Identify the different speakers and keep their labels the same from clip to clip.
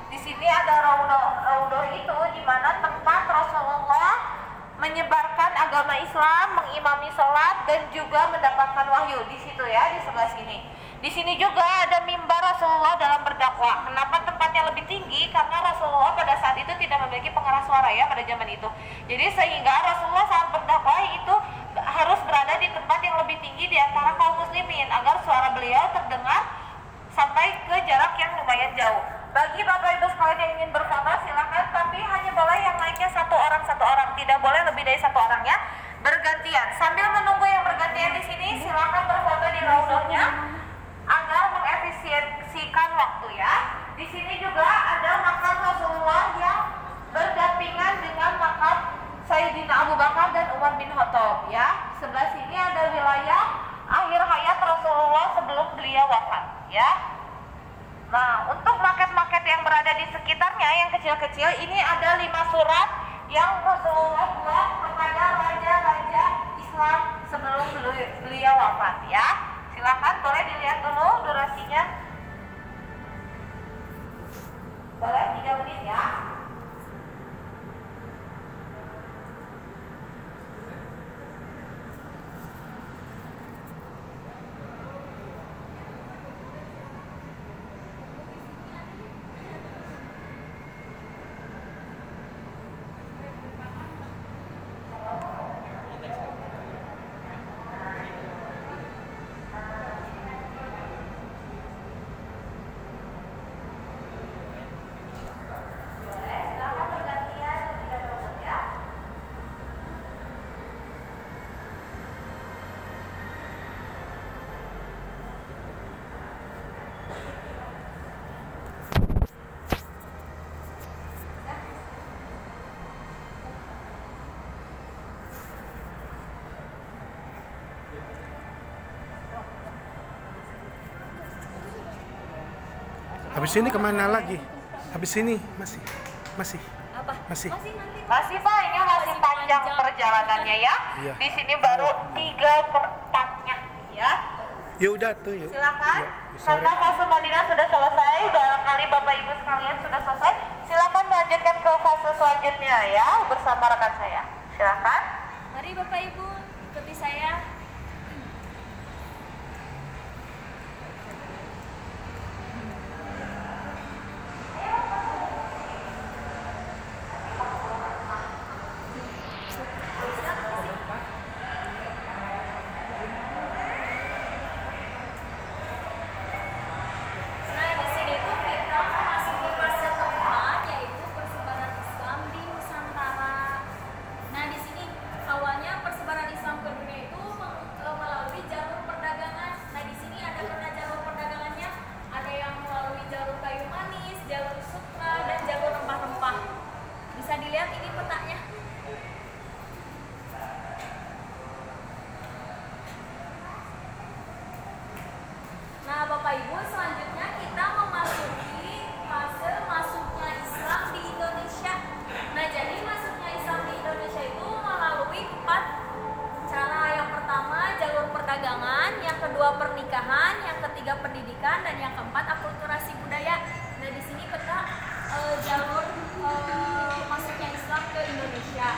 Speaker 1: Di sini ada Raudhah itu di mana tempat Rasulullah menyebarkan agama Islam, mengimami sholat dan juga mendapatkan wahyu di situ ya, di sebelah sini. Di sini juga ada mimbar Rasulullah dalam berdakwah. Kenapa tempatnya lebih tinggi? Karena Rasulullah pada saat itu tidak memiliki pengeras suara ya pada zaman itu. Jadi sehingga Rasulullah saat berdakwah itu harus berada di tempat yang lebih tinggi di antara kaum muslimin agar suara beliau terdengar sampai ke jarak yang lumayan jauh. Bagi Bapak Ibu sekalian yang ingin berfoto silakan, tapi hanya boleh yang naiknya satu orang, tidak boleh lebih dari satu orang ya. Bergantian. Sambil menunggu yang bergantian di sini, silakan berfoto di raudhahnya agar mengefisiensikan waktu ya. Di sini juga ada makam Rasulullah yang berdampingan dengan makam Sayyidina Abu Bakar dan Umar bin Khattab ya. Sebelah sini ada wilayah akhir hayat Rasulullah sebelum beliau wafat ya. Nah, untuk maket-maket yang berada di sekitarnya yang kecil-kecil ini ada 5 surat yang Rasulullah buat kepada raja-raja Islam sebelum beliau wafat ya. Silakan boleh dilihat dulu durasinya. Boleh 3 menit ya.
Speaker 2: Habis ini kemana lagi? Habis ini masih
Speaker 1: Apa?
Speaker 2: Masih
Speaker 1: Pak, ini masih panjang perjalanannya ya.
Speaker 2: Iya.
Speaker 1: Di sini baru 3/4-nya ya.
Speaker 2: Ya udah tuh yuk.
Speaker 1: Silakan.
Speaker 2: Ya,
Speaker 1: Karena fase Madinah sudah selesai, barangkali Bapak Ibu sekalian sudah selesai. Silakan melanjutkan ke fase selanjutnya ya bersama rekan saya. Silakan.
Speaker 3: Mari Bapak Ibu ikuti saya. Nah, Bapak Ibu, selanjutnya kita memasuki fase masuknya Islam di Indonesia. Nah, jadi masuknya Islam di Indonesia itu melalui 4 cara. Yang pertama, jalur perdagangan, yang kedua pernikahan, yang ketiga pendidikan, dan yang keempat akulturasi budaya. Nah, di sini peta jalur masuknya Islam ke Indonesia.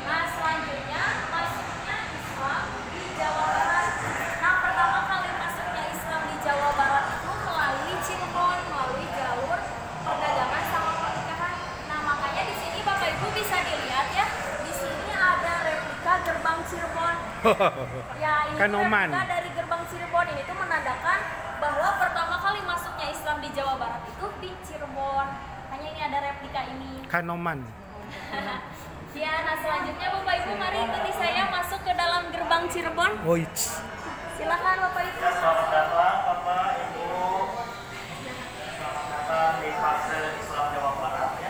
Speaker 3: Nah, selanjutnya masuknya Islam di Jawa Barat. Nah, pertama kali masuknya Islam di Jawa Barat itu melalui Cirebon, melalui jalur perdagangan sama pernikahan. Nah, makanya di sini Bapak Ibu bisa dilihat ya, di sini ada replika gerbang Cirebon. Ya, ini
Speaker 2: Kanoman.
Speaker 3: replika dari gerbang Cirebon. Ini tuh menandakan bahwa pertama kali masuknya Islam di Jawa Barat itu di Cirebon. Hanya ini ada replika ini.
Speaker 2: Kanoman.
Speaker 3: Ya, nah selanjutnya Bapak Ibu mari ikuti saya masuk ke dalam gerbang Cirebon.
Speaker 2: Woits.
Speaker 3: Silakan Bapak Ibu.
Speaker 4: Selamat datang Bapak Ibu. Selamat datang di fase Islam Jawa Barat ya.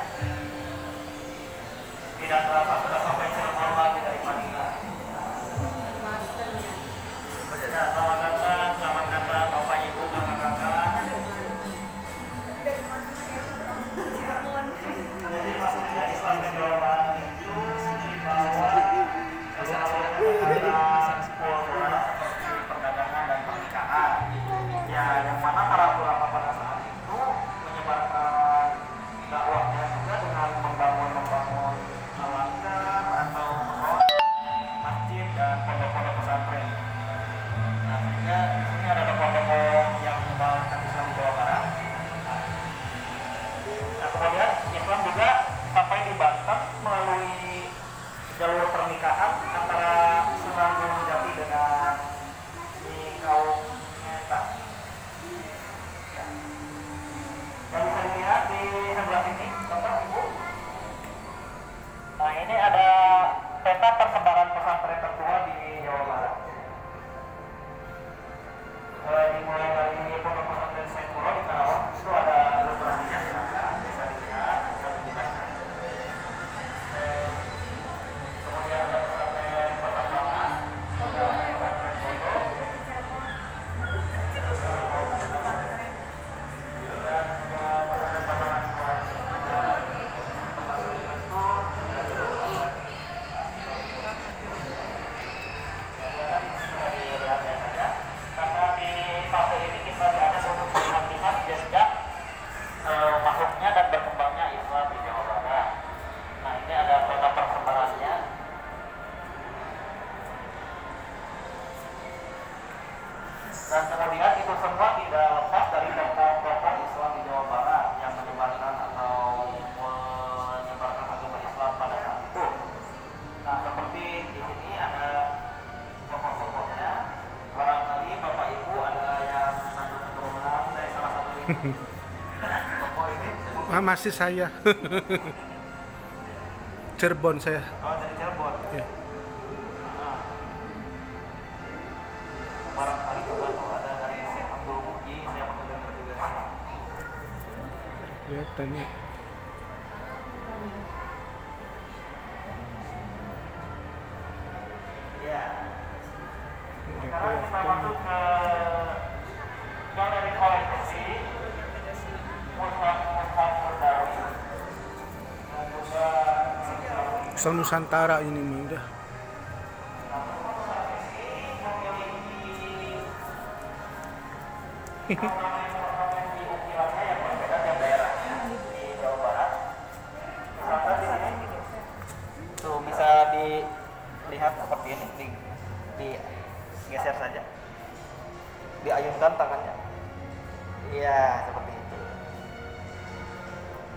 Speaker 4: Tidak terasa sudah sampai Cirebon lagi dari Madinah. Selamat datang Bapak Ibu, kakak-kakak. Jadi masuknya Islam ke Jawa Barat itu dibawa perdagangan dan pernikahan. kemudian itu semua tidak lepas dari tokoh-tokoh Islam di Jawa Barat yang menyebarkan atau menyebarkan agama Islam pada saat itu. Nah, seperti di sini ada tokoh-tokohnya. Barangkali Bapak Ibu ada yang satu keturunan dari salah satu tokoh ini.
Speaker 2: Masih saya. Cirebon saya.
Speaker 4: Oh, dari Cirebon.
Speaker 2: Ya.
Speaker 4: Nah, barangkali juga tuh ada dari Syekh Abdul Muji, saya pernah dengar juga.
Speaker 2: Lihat tadi.
Speaker 4: Ya. Sekarang kita masuk ke galeri koleksi Mushaf Nabawi dan juga
Speaker 2: Islam Nusantara ini mah udah.
Speaker 4: ornamen-ornamen di ukirannya yang berbeda tiap daerahnya di Jawa Barat. Misalkan di sini tuh bisa dilihat seperti ini, digeser saja, diayunkan tangannya. Iya, seperti itu.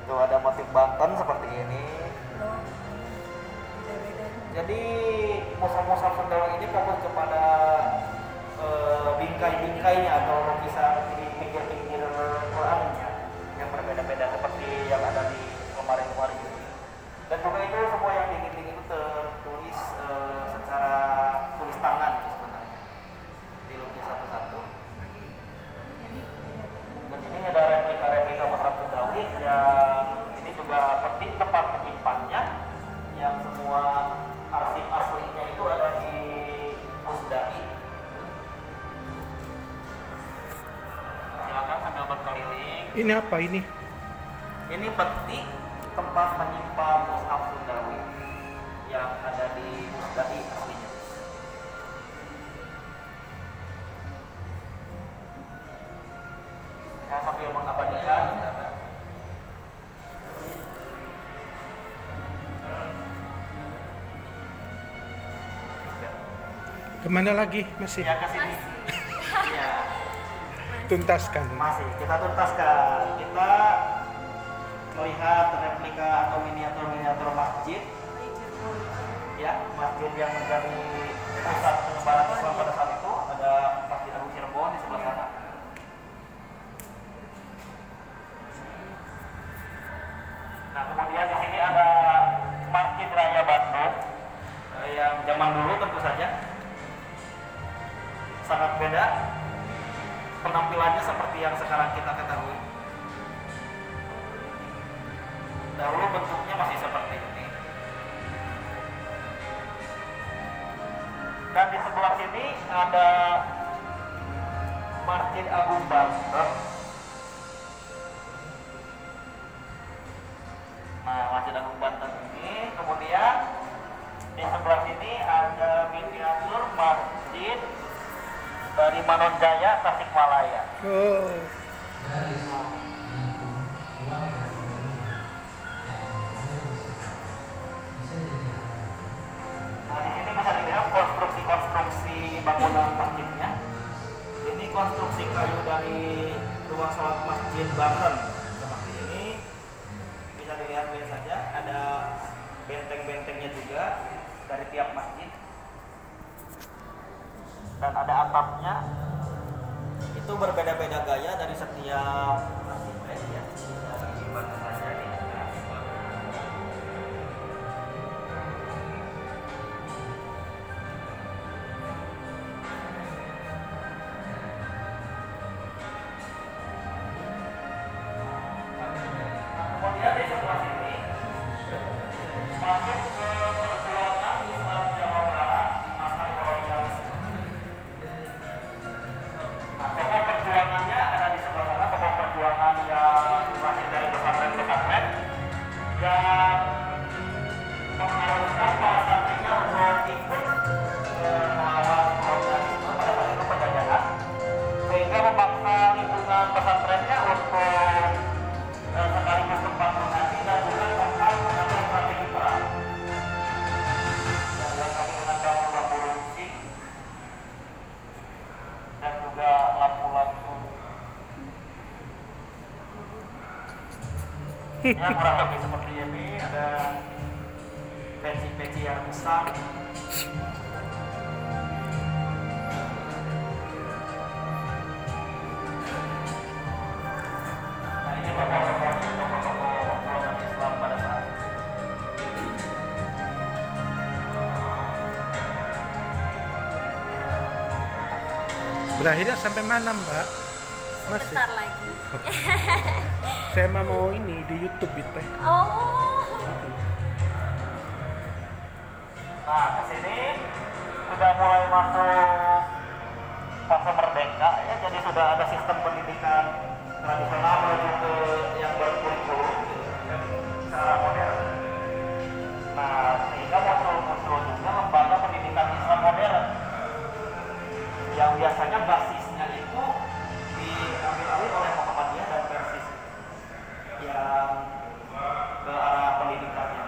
Speaker 4: Tuh ada motif Banten seperti ini. Jadi mushaf-mushaf Sundawi ini fokus kepada bingkai-bingkainya atau lukisan di pinggir-pinggir Qurannya yang berbeda-beda seperti yang ada di lemari-lemari ini. Dan juga itu semua yang dinding-dinding itu tertulis secara tulis tangan itu sebenarnya, dilukis satu-satu. Dan ini ada replika-replika mushaf Sundawi yang ini juga penting tempat menyimpannya, yang semua arsip aslinya itu ada di Pusdai. Silakan sambil berkeliling.
Speaker 2: Ini apa ini?
Speaker 4: Ini peti tempat menyimpan mushaf Sundawi yang ada di Pusdai aslinya. Saya sambil mengabadikan.
Speaker 2: Kemana lagi? Masih
Speaker 4: Ya, ke sini. Ya.
Speaker 2: tuntaskan.
Speaker 4: Masih, kita tuntaskan. Kita melihat replika atau miniatur-miniatur masjid. Ya, masjid yang menjadi pusat penyebaran Islam pada saat itu. Ada Masjid Agung Cirebon di sebelah sana. Nah, kemudian di sini ada Masjid Raya Bandung yang zaman dulu tentu saja sangat beda penampilannya seperti yang sekarang kita ketahui. Dahulu bentuknya masih seperti ini. Dan di sebelah sini ada Masjid Agung Banten. Nah, Masjid Agung Banten ini, kemudian di sebelah sini ada miniatur masjid dari Manonjaya, Tasikmalaya.
Speaker 2: Oh,
Speaker 4: Nah, di sini bisa dilihat konstruksi bangunan masjidnya. Ini konstruksi kayu dari ruang sholat masjid Banten. Seperti ini bisa dilihat saja. Ada benteng-bentengnya juga dari tiap masjid. Dan ada atapnya. Itu berbeda-beda gaya dari setiap masjid ya. Dari Banten saja ini. Kemudian di sebelah sini masuk ke perjuangan Islam Jawa Barat masa kolonialisme. Nah, tokoh perjuangannya ada di sebelah sana, tokoh perjuangan yang lahir dari pesantren-pesantren yang mengharuskan para santrinya untuk ikut melawan kolonialisme pada saat itu penjajahan, sehingga memaksa lingkungan pesantrennya untuk sekaligus tempat mengaji dan juga tempat mengambil strategi perang. Ya kurang lebih seperti ini, ada peci-peci yang besar. Nah ini tokoh-tokohnya, tokoh-tokoh umat Islam pada saat itu.
Speaker 2: Berakhirnya sampai mana Mbak? Masih?
Speaker 3: Sebentar lagi.
Speaker 2: Saya mau ini di YouTube itu.
Speaker 3: Oh.
Speaker 4: Nah kesini sudah mulai masuk fase merdeka ya, jadi sudah ada sistem pendidikan tradisional menuju ke yang berkurikulum gitu, yang secara modern. Nah sehingga muncul juga lembaga pendidikan Islam modern yang biasanya basisnya itu diambil alih oleh Muhammadiyah dan Persis yang ke arah pendidikannya.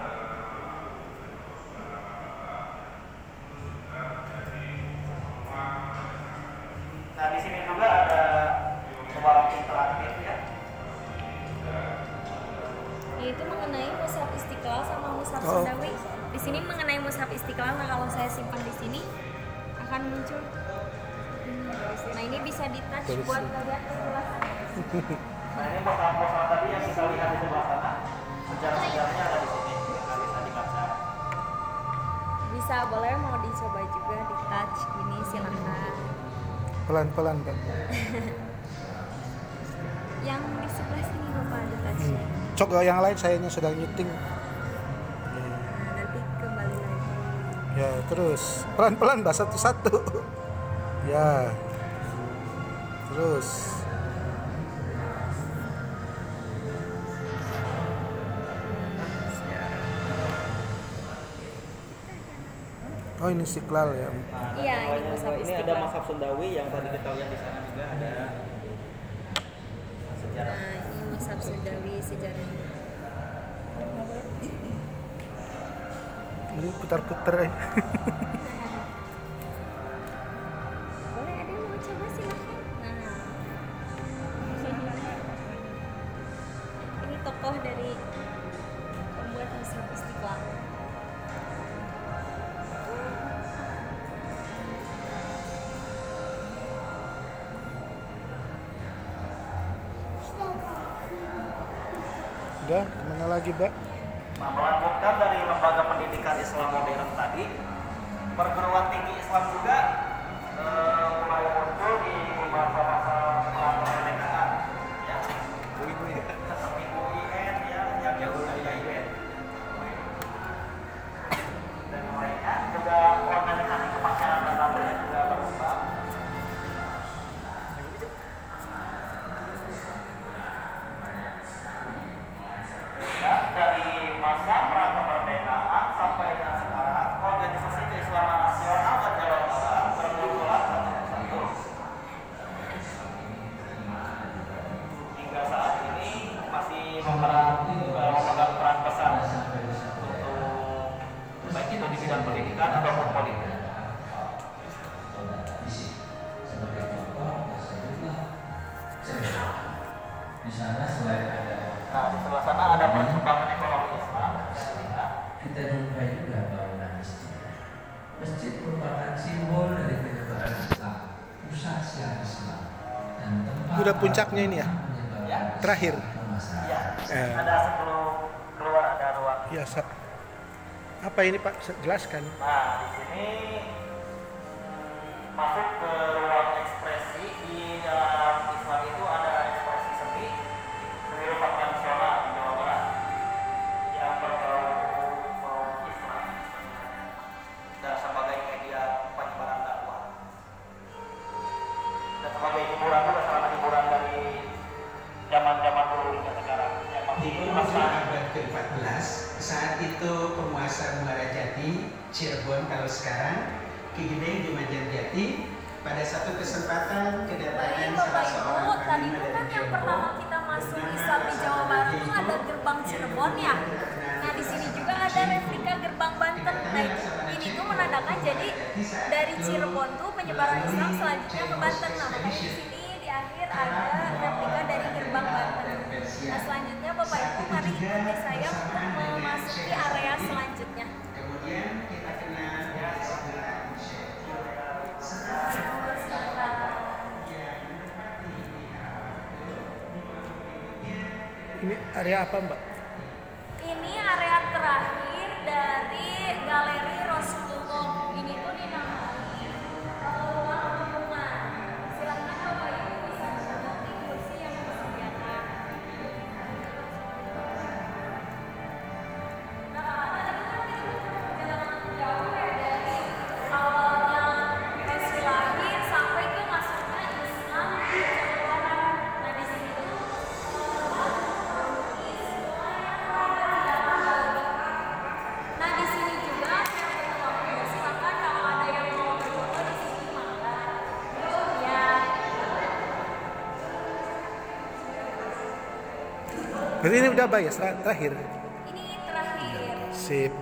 Speaker 4: Nah di sini juga ada sebuah interaktif ya.
Speaker 3: Yaitu mengenai mushaf Istiqlal sama mushaf
Speaker 2: Oh.
Speaker 3: Sundawi. Di sini mengenai mushaf Istiqlal, nah kalau saya simpan di sini akan muncul. Nah ini bisa di touch
Speaker 2: Tulis.
Speaker 3: buat kalian penjelasan.
Speaker 4: Nah ini mushaf tadi yang kita lihat di sebelah sana, sejarah-sejarahnya ada di sini, nggak bisa dibaca.
Speaker 3: Bisa, boleh mau dicoba juga di touch ini silahkan.
Speaker 2: Pelan-pelan Mbak.
Speaker 3: Yang di sebelah sini Bapak di touch.
Speaker 2: Cok yang lain sayanya sudah nyeting.
Speaker 3: Nah, nanti kembali lagi.
Speaker 2: Ya terus pelan-pelan Mbak, satu-satu. Ya. Terus. Oh ini Istiqlal ya.
Speaker 3: Iya, ini mushaf
Speaker 4: Ini ada
Speaker 3: Istiqlal.
Speaker 4: mushaf Sundawi yang tadi kita lihat di sana juga ada sejarah.
Speaker 3: Nah, ini mushaf Sundawi sejarahnya.
Speaker 2: Ini putar-putar ya.
Speaker 3: Boleh, ada yang mau coba silahkan. Nah, ini tokoh dari pembuat mushaf Istiqlal.
Speaker 2: Udah, kemana lagi Mbak?
Speaker 4: Nah, melanjutkan dari lembaga pendidikan Islam modern tadi, perguruan tinggi Islam juga mulai muncul di masa-masa kemerdekaan, ya. Seperti UIN ya, yang jauh dari IAIN. Dan lainnya juga organisasi kemasyarakatan yang juga berkembang. Ya, dari masa pra kemerdekaan sampai dengan sekarang, organisasi keislaman nasional dan Jawa Barat bermunculan satu-satu. Hingga saat ini masih memegang peran besar untuk baik itu di bidang pendidikan ataupun politik.
Speaker 5: Di sana selain ada
Speaker 4: Nah, di sebelah sana ada perkembangan ekonomi Islam.
Speaker 5: kita jumpai juga bangunan masjid. Masjid merupakan simbol dari penyebaran Islam, pusat siar Islam, dan tempat
Speaker 2: Udah puncaknya ini ya?
Speaker 5: penyebaran
Speaker 2: Terakhir.
Speaker 5: Islam ke masyarakat.
Speaker 4: Ya, ada sebelum keluar ada ruang.
Speaker 2: Ya, apa ini Pak? Jelaskan.
Speaker 4: Nah, di sini masuk ke ruang ekspresi. Di dalam Islam itu ada ekspresi seni rupa tradisional di Jawa Barat yang bergaul Islam dan sebagai media penyebaran dakwah dan sebagai hiburan juga, sarana hiburan dari zaman-zaman dulu hingga sekarang yang
Speaker 6: Di
Speaker 4: masih
Speaker 6: penghujung
Speaker 4: masih
Speaker 6: abad ke-14, saat itu penguasa Muarajati, Cirebon kalau sekarang, Ki Gede di Banjarjati, pada satu kesempatan kedatangan
Speaker 3: Baik, Bapak
Speaker 6: salah
Speaker 3: Ibu,
Speaker 6: seorang
Speaker 3: tadi
Speaker 6: panglima
Speaker 3: itu
Speaker 6: dari
Speaker 3: kan yang
Speaker 6: Tiongkok.
Speaker 3: pertama kita masuk Islam di Jawa Barat itu ada gerbang Cirebon ya. Nah di sini juga ada replika gerbang Banten. Nah ini tuh menandakan jadi dari Cirebon tuh penyebaran Islam selanjutnya ke Banten. Nah makanya di sini di akhir ada replika dari gerbang Banten. Nah selanjutnya Bapak Ibu mari kita mengikuti saya untuk memasuki area selanjutnya.
Speaker 6: Kemudian kita kenal dari sebelah
Speaker 2: Ini area apa, Mbak?
Speaker 3: Ini area terakhir dari Galeri Rasulullah. Ini tuh dinamai ruang rombongan. Silakan Bapak Ibu bisa menempati kursi yang disediakan. Nah, tadi kan kita perjalanan jauh ya dari awalnya Yesus lahir sampai ke masuknya Islam di Jawa Barat. Nah, di sini tuh nah di sini juga silakan kalau ada yang mau berfoto di sini mangga. Ya.
Speaker 2: Berarti ini udah bayar terakhir.
Speaker 3: Ini terakhir.
Speaker 2: Sip.